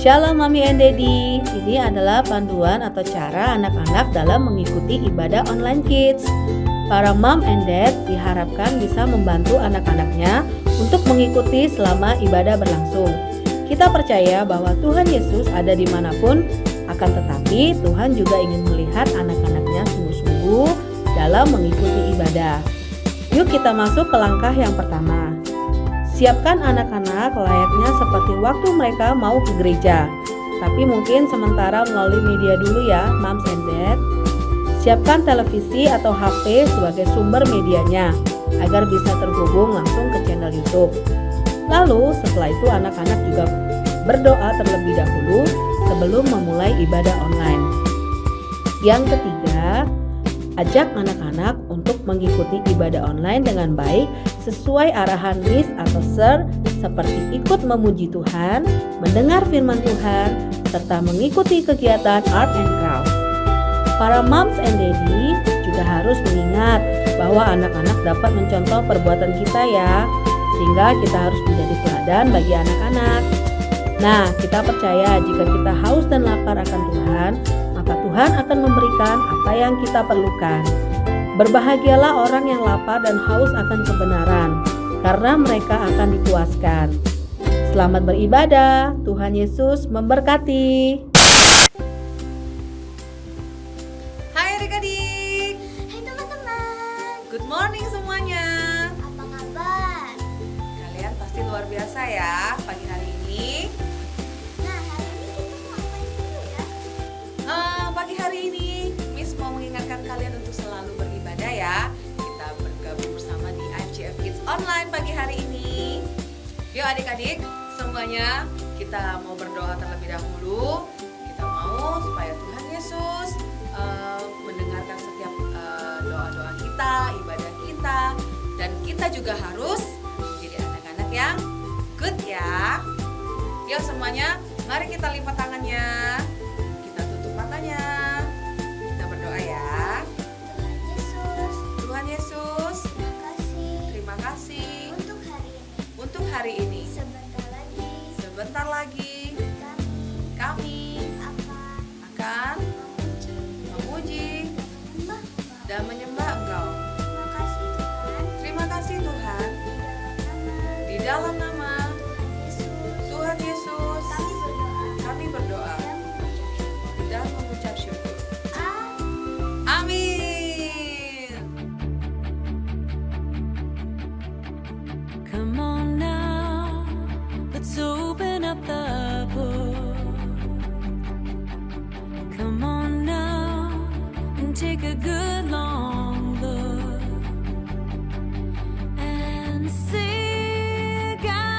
Shalom Mami and Daddy. Ini adalah panduan atau cara anak-anak dalam mengikuti ibadah online kids. Para mom and dad diharapkan bisa membantu anak-anaknya untuk mengikuti selama ibadah berlangsung. Kita percaya bahwa Tuhan Yesus ada dimanapun, akan tetapi Tuhan juga ingin melihat anak-anaknya sungguh-sungguh dalam mengikuti ibadah. Yuk kita masuk ke langkah yang pertama. Siapkan anak-anak layaknya seperti waktu mereka mau ke gereja. Tapi mungkin sementara melalui media dulu ya, moms and dad. Siapkan televisi atau HP sebagai sumber medianya agar bisa terhubung langsung ke channel YouTube. Lalu setelah itu anak-anak juga berdoa terlebih dahulu sebelum memulai ibadah online. Yang ketiga, ajak anak-anak untuk mengikuti ibadah online dengan baik sesuai arahan Miss atau Sir, seperti ikut memuji Tuhan, mendengar firman Tuhan, serta mengikuti kegiatan art and craft. Para moms and daddy juga harus mengingat bahwa anak-anak dapat mencontoh perbuatan kita ya, sehingga kita harus menjadi teladan bagi anak-anak. Nah, kita percaya jika kita haus dan lapar akan Tuhan, maka Tuhan akan memberikan apa yang kita perlukan. Berbahagialah orang yang lapar dan haus akan kebenaran, karena mereka akan dipuaskan. Selamat beribadah, Tuhan Yesus memberkati. Hai adik-adik. Hai teman-teman, Good morning semuanya. apa kabar? Kalian pasti luar biasa ya pagi hari ini. Nah, hari ini kita mau ngapain dulu ya? Pagi hari ini Miss mau mengingatkan kalian untuk selalu beribadah ya. Kita bergabung bersama di ICF Kids Online pagi hari ini. Yuk adik-adik semuanya, kita mau berdoa terlebih dahulu. Kita mau supaya Tuhan Yesus mendengarkan setiap doa-doa kita, ibadah kita, dan kita juga harus menjadi anak-anak yang good ya. Yuk semuanya, mari kita lipat tangannya, kita tutup matanya, kita berdoa ya. Tuhan Yesus, Tuhan Yesus, terima kasih terima kasih untuk hari ini. untuk hari ini. Sebentar lagi Sebentar lagi kami kami akan akan memuji memuji dan menyembah dan menyembah Engkau. Terima kasih Tuhan. Terima kasih Tuhan, Di dalam nama di dalam nama Tuhan Yesus, Tuhan Yesus kami berdoa kami berdoa dan mengucap syukur. dan mengucap syukur. Amin. Come on now, let's open up the book. Come on now and take a good long look and see God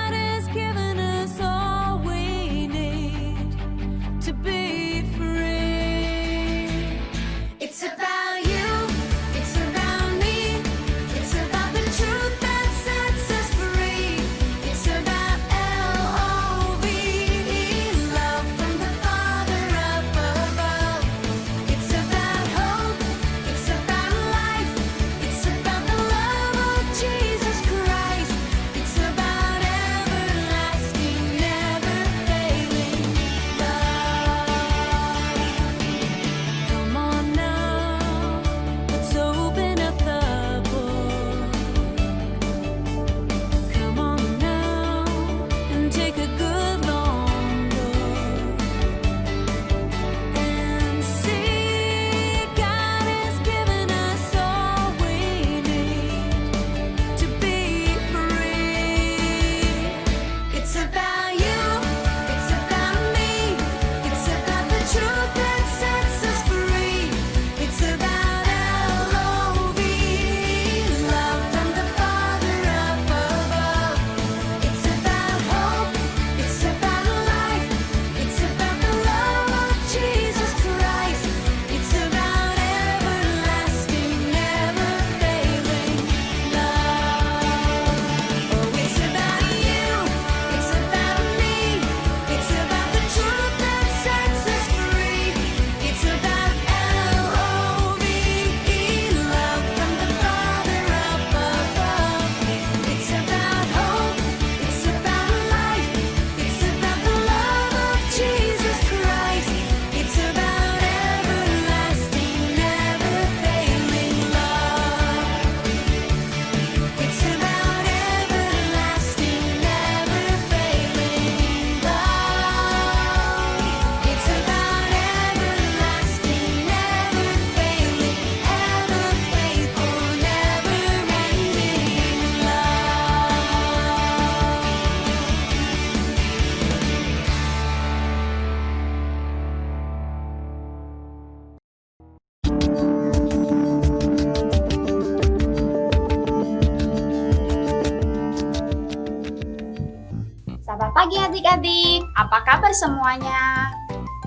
pagi adik-adik, apa kabar semuanya?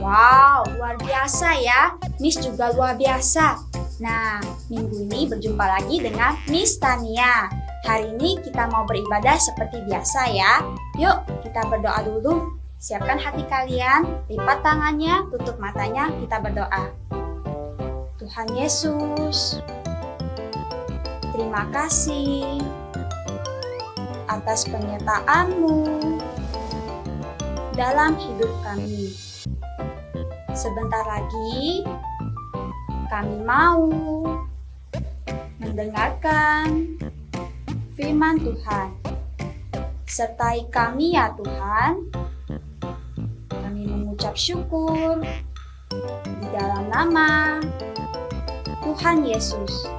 Wow, luar biasa ya. Miss juga luar biasa. Nah, minggu ini berjumpa lagi dengan Miss Tania. Hari ini kita mau beribadah seperti biasa ya. Yuk, kita berdoa dulu. Siapkan hati kalian, lipat tangannya, tutup matanya, kita berdoa. Tuhan Yesus, terima kasih atas penyertaan-Mu dalam hidup kami. Sebentar lagi kami mau mendengarkan firman Tuhan. Sertai kami ya Tuhan. Kami mengucap syukur di dalam nama Tuhan Yesus.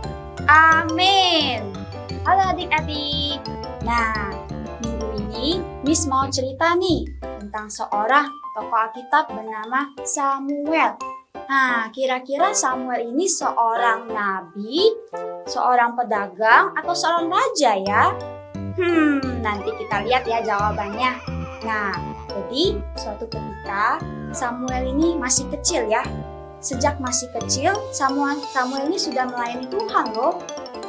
Amin. Halo adik-adik. Nah, minggu ini Miss mau cerita nih tentang seorang tokoh Alkitab bernama Samuel. Nah, kira-kira Samuel ini seorang nabi, seorang pedagang, atau seorang raja ya? Nanti kita lihat ya jawabannya. Nah, jadi suatu ketika Samuel ini masih kecil ya. Sejak masih kecil, Samuel ini sudah melayani Tuhan loh.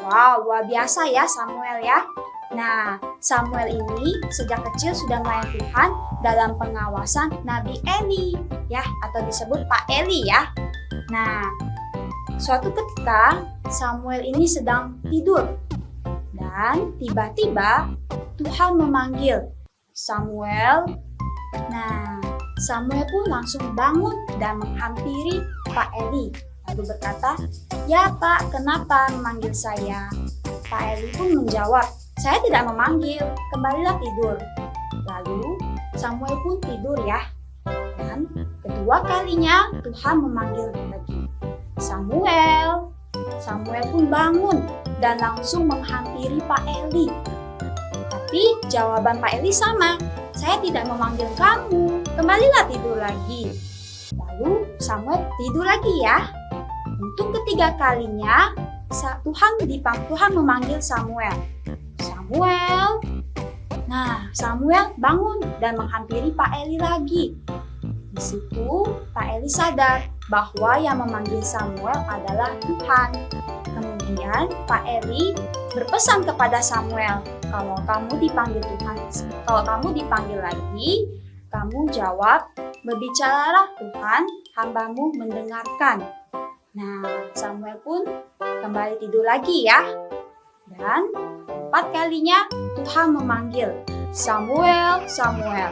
Wow, luar biasa ya Samuel ya. Nah, Samuel ini sejak kecil sudah melayani Tuhan dalam pengawasan Nabi Eli ya, atau disebut Pak Eli ya. Nah, suatu ketika Samuel ini sedang tidur dan tiba-tiba Tuhan memanggil Samuel. Nah, Samuel pun langsung bangun dan menghampiri Pak Eli lalu berkata, "Ya Pak, kenapa memanggil saya?" Pak Eli pun menjawab, "Saya tidak memanggil, kembalilah tidur." Lalu Samuel pun tidur ya. Dan kedua kalinya Tuhan memanggil lagi, "Samuel." Samuel pun bangun dan langsung menghampiri Pak Eli. Tapi jawaban Pak Eli sama, "Saya tidak memanggil kamu, kembalilah tidur lagi." Lalu Samuel tidur lagi ya. Untuk ketiga kalinya Tuhan memanggil Samuel. Samuel. Nah, Samuel bangun dan menghampiri Pak Eli lagi. Di situ Pak Eli sadar bahwa yang memanggil Samuel adalah Tuhan. Kemudian Pak Eli berpesan kepada Samuel, kalau kamu dipanggil Tuhan, kalau kamu dipanggil lagi, kamu jawab, "Berbicaralah Tuhan, hamba-Mu mendengarkan." Nah, Samuel pun kembali tidur lagi ya. Dan keempat kalinya Tuhan memanggil, "Samuel, Samuel."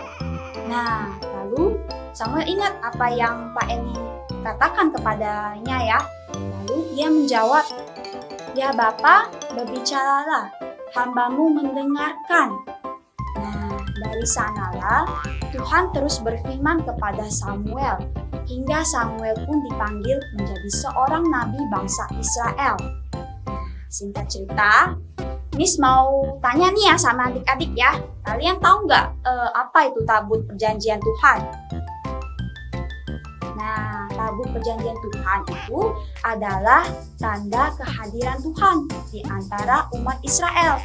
Nah, lalu Samuel ingat apa yang Pak Eli katakan kepadanya ya. Lalu dia menjawab, "Ya Bapa, berbicaralah, hamba-Mu mendengarkan." Nah, dari sanalah Tuhan terus berfirman kepada Samuel, hingga Samuel pun dipanggil menjadi seorang nabi bangsa Israel. Nah, singkat cerita, Miss mau tanya nih ya sama adik-adik ya. Kalian tahu nggak apa itu tabut perjanjian Tuhan? Nah, tabut perjanjian Tuhan itu adalah tanda kehadiran Tuhan di antara umat Israel.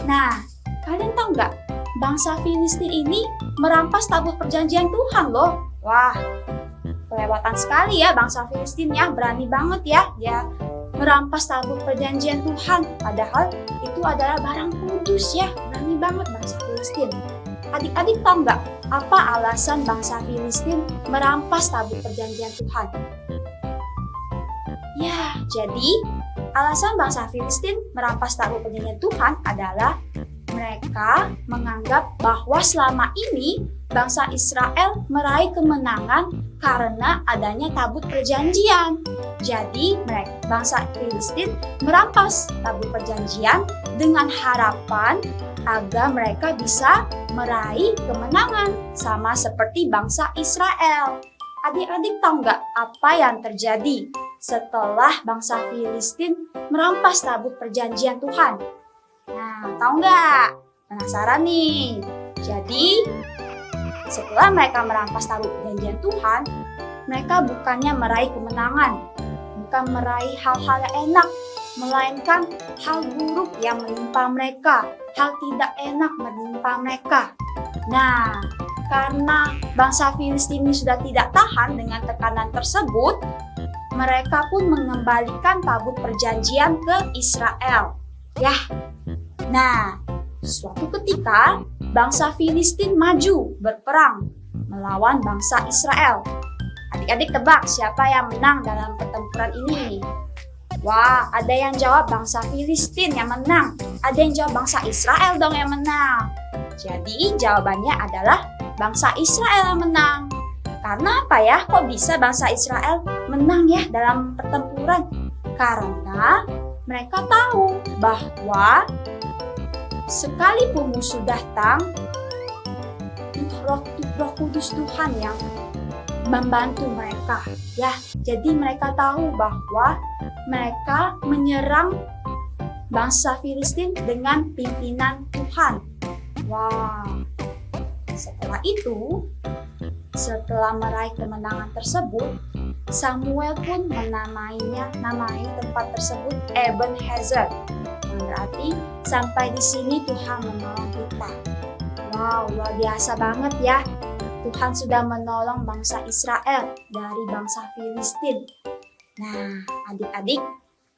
Nah, kalian tahu nggak? Bangsa Filistin ini merampas tabut perjanjian Tuhan loh. Wah, kelewatan sekali ya bangsa Filistin ya, berani banget ya dia merampas tabut perjanjian Tuhan. Padahal itu adalah barang kudus ya, berani banget bangsa Filistin. Adik-adik tahu nggak apa alasan bangsa Filistin merampas tabut perjanjian Tuhan? Ya, jadi alasan bangsa Filistin merampas tabut perjanjian Tuhan adalah mereka menganggap bahwa selama ini bangsa Israel meraih kemenangan karena adanya tabut perjanjian. Jadi bangsa Filistin merampas tabut perjanjian dengan harapan agar mereka bisa meraih kemenangan sama seperti bangsa Israel. Adik-adik tahu nggak apa yang terjadi setelah bangsa Filistin merampas tabut perjanjian Tuhan? Nah, tahu nggak? Penasaran nih? Jadi, setelah mereka merampas tabut perjanjian Tuhan, mereka bukannya meraih kemenangan, bukan meraih hal-hal yang enak, melainkan hal buruk yang menimpa mereka, hal tidak enak menimpa mereka. Nah, karena bangsa Filistin ini sudah tidak tahan dengan tekanan tersebut, mereka pun mengembalikan tabut perjanjian ke Israel. Ya. Nah, suatu ketika bangsa Filistin maju berperang melawan bangsa Israel. Adik-adik tebak siapa yang menang dalam pertempuran ini? Wah, ada yang jawab bangsa Filistin yang menang. Ada yang jawab bangsa Israel dong yang menang. Jadi jawabannya adalah bangsa Israel yang menang. Karena apa ya? Kok bisa bangsa Israel menang ya dalam pertempuran? Karena mereka tahu bahwa sekalipun musuh datang, Roh Kudus Tuhan yang membantu mereka. Ya, jadi mereka tahu bahwa mereka menyerang bangsa Filistin dengan pimpinan Tuhan. Wah, setelah itu, setelah meraih kemenangan tersebut, Samuel pun menamai tempat tersebut Ebenezer, yang berarti sampai di sini Tuhan menolong kita. Wow, luar biasa banget ya. Tuhan sudah menolong bangsa Israel dari bangsa Filistin. Nah, adik-adik,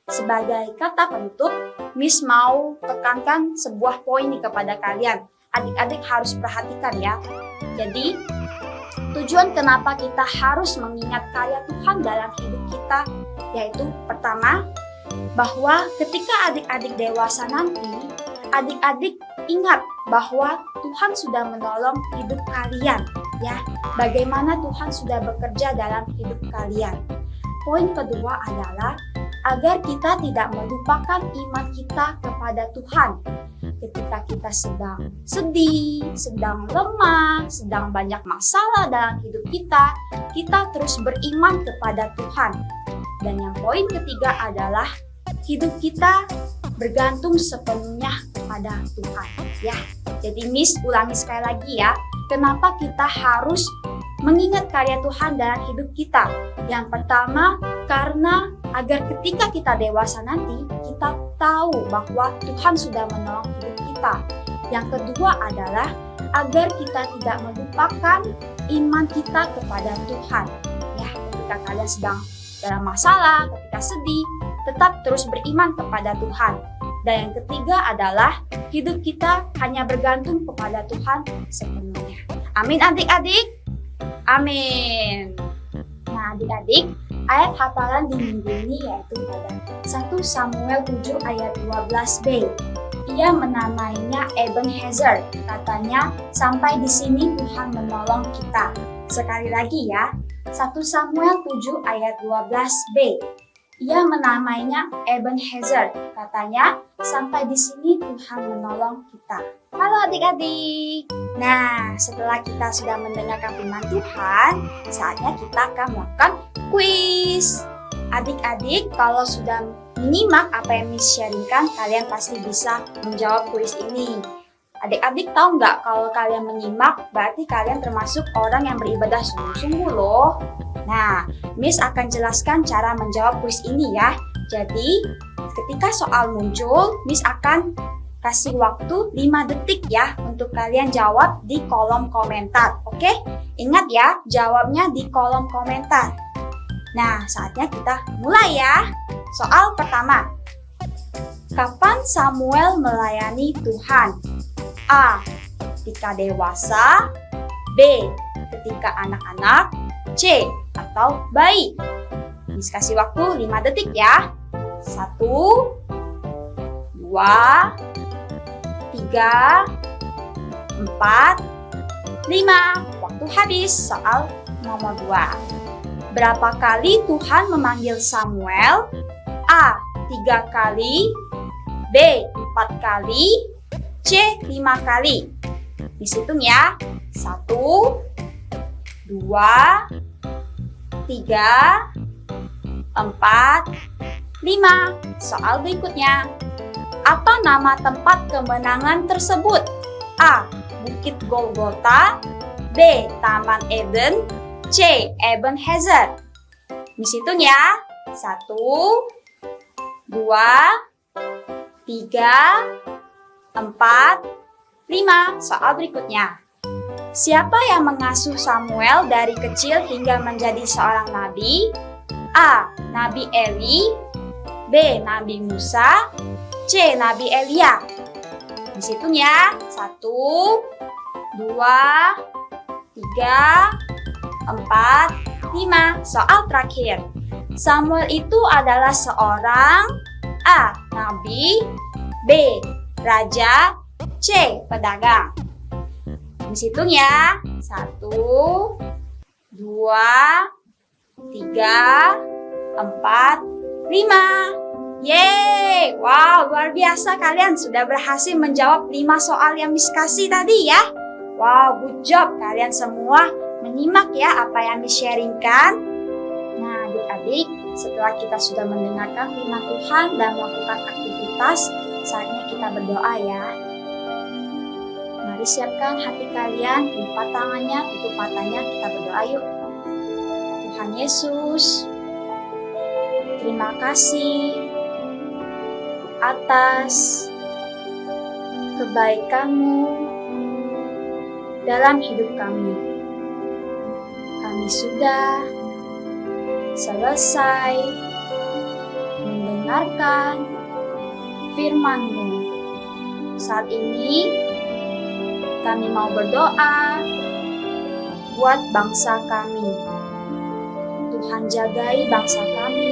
sebagai kata penutup, Miss mau tekankan sebuah poin nih kepada kalian. Adik-adik harus perhatikan ya. Jadi, tujuan kenapa kita harus mengingat karya Tuhan dalam hidup kita, yaitu pertama, bahwa ketika adik-adik dewasa nanti, adik-adik ingat bahwa Tuhan sudah menolong hidup kalian. Ya, bagaimana Tuhan sudah bekerja dalam hidup kalian. Poin kedua adalah agar kita tidak melupakan iman kita kepada Tuhan. Ketika kita sedang sedih, sedang lemah, sedang banyak masalah dalam hidup kita terus beriman kepada Tuhan. Dan yang poin ketiga adalah hidup kita bergantung sepenuhnya kepada Tuhan. Ya, jadi Miss ulangi sekali lagi ya. Kenapa kita harus mengingat karya Tuhan dalam hidup kita? Yang pertama, karena agar ketika kita dewasa nanti, kita tahu bahwa Tuhan sudah menolong hidup kita. Yang kedua adalah agar kita tidak melupakan iman kita kepada Tuhan. Ya, ketika kalian sedang dalam masalah, ketika sedih, tetap terus beriman kepada Tuhan. Dan yang ketiga adalah hidup kita hanya bergantung kepada Tuhan sepenuhnya. Amin adik-adik? Amin. Nah adik-adik, ayat hafalan di minggu ini yaitu pada 1 Samuel 7 ayat 12b. Ia menamainya Ebenezer, katanya sampai di sini Tuhan menolong kita. Sekali lagi ya, 1 Samuel 7 ayat 12b. Ia menamainya Ebenezer, katanya sampai di sini Tuhan menolong kita. Halo adik-adik. Nah, setelah kita sudah mendengarkan firman Tuhan, saatnya kita akan melakukan kuis. Adik-adik, kalau sudah menyimak apa yang Miss sharingkan, kalian pasti bisa menjawab kuis ini. Adik-adik tahu nggak kalau kalian menyimak, berarti kalian termasuk orang yang beribadah sungguh-sungguh loh. Nah, Miss akan jelaskan cara menjawab kuis ini ya. Jadi, ketika soal muncul, Miss akan kasih waktu 5 detik ya untuk kalian jawab di kolom komentar. Oke? Ingat ya, jawabnya di kolom komentar. Nah, saatnya kita mulai ya. Soal pertama. Kapan Samuel melayani Tuhan? A. Ketika dewasa. B. Ketika anak-anak. C. Atau bayi. Miss kasih waktu 5 detik ya. 1, 2, 3, 4, 5. Waktu habis. Soal nomor 2. Berapa kali Tuhan memanggil Samuel? A. 3 kali. B. 4 kali. C. 5 kali. Dihitung ya. 1, 2, 3, 4, 5. Soal berikutnya. Apa nama tempat kemenangan tersebut? A. Bukit Golgota. B. Taman Eden. C. Ebenezer. Dihitung ya. 1, 2, 3, 4, 5. Soal berikutnya. Siapa yang mengasuh Samuel dari kecil hingga menjadi seorang nabi? A. Nabi Eli, B. Nabi Musa, C. Nabi Elia. Dihitung ya. 1, 2, 3, 4, 5. Soal terakhir. Samuel itu adalah seorang A. Nabi, B. Raja, C. Pedagang. Dihitung ya. 1, 2, 3, 4, 5. Yeay! Wow, luar biasa kalian sudah berhasil menjawab 5 soal yang Miss kasih tadi ya. Wow, good job kalian semua menyimak ya apa yang Miss sharingkan. Nah, adik-adik, setelah kita sudah mendengarkan firman Tuhan dan melakukan aktivitas, saatnya kita berdoa ya. Mari siapkan hati kalian, lipat tangannya, tutup matanya, kita berdoa yuk. Tuhan Yesus, terima kasih atas kebaikan-Mu dalam hidup kami. Kami sudah selesai mendengarkan firman-Mu. Saat ini kami mau berdoa buat bangsa kami. Tuhan jagai bangsa kami,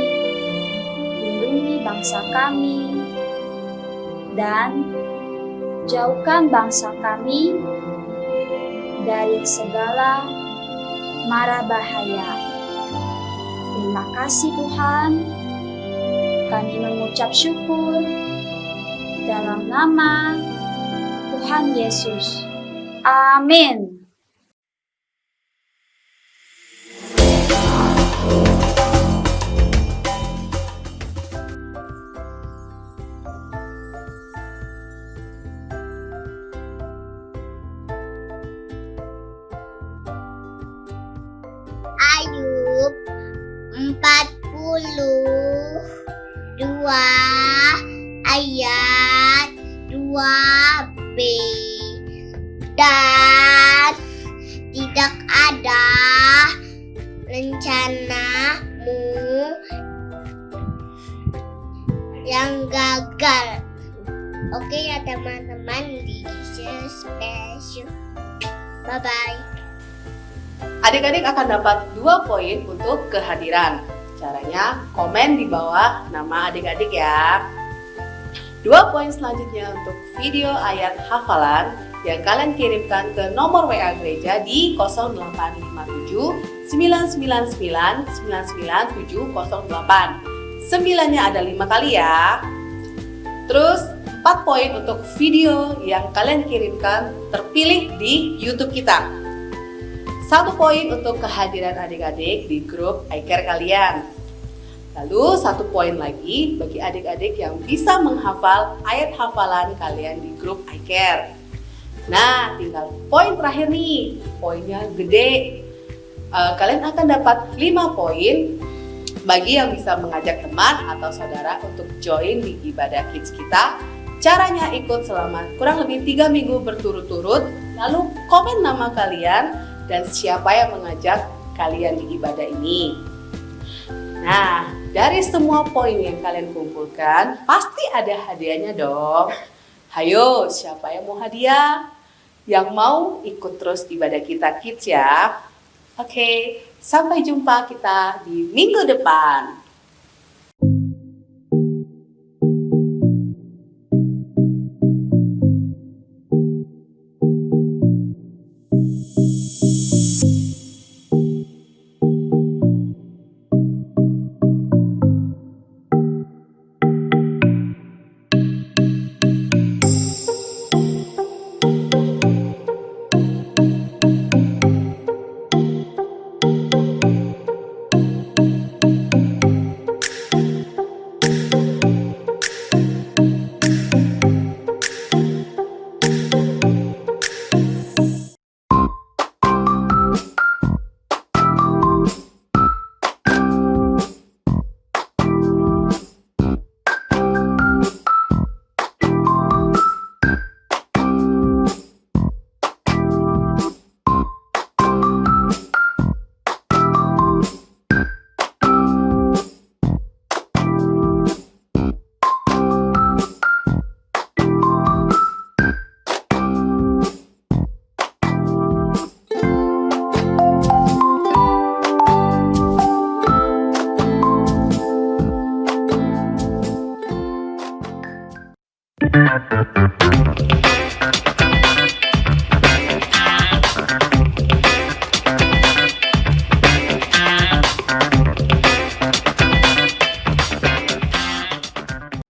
lindungi bangsa kami, dan jauhkan bangsa kami dari segala mara bahaya. Terima kasih Tuhan, kami mengucap syukur dalam nama Tuhan Yesus. Amin. Ayub 42 ayat 2b. Dan tidak ada rencanamu yang gagal. Oke ya teman-teman, this is special. Bye-bye. Adik-adik akan dapat 2 poin untuk kehadiran. Caranya komen di bawah nama adik-adik ya. 2 poin selanjutnya untuk video ayat hafalan yang kalian kirimkan ke nomor WA gereja di 0857 999 99708. 9-nya ada 5 kali ya. Terus 4 poin untuk video yang kalian kirimkan terpilih di YouTube kita. 1 poin untuk kehadiran adik-adik di grup iCare kalian. Lalu 1 poin lagi bagi adik-adik yang bisa menghafal ayat hafalan kalian di grup iCare. Nah, tinggal poin terakhir nih, poinnya gede. Kalian akan dapat 5 poin bagi yang bisa mengajak teman atau saudara untuk join di ibadah kids kita. Caranya ikut selama kurang lebih 3 minggu berturut-turut, lalu komen nama kalian dan siapa yang mengajak kalian di ibadah ini. Nah, dari semua poin yang kalian kumpulkan, pasti ada hadiahnya dong. Hayo, siapa yang mau hadiah? Yang mau ikut terus ibadah kita kids ya. Oke, sampai jumpa kita di minggu depan. Bye.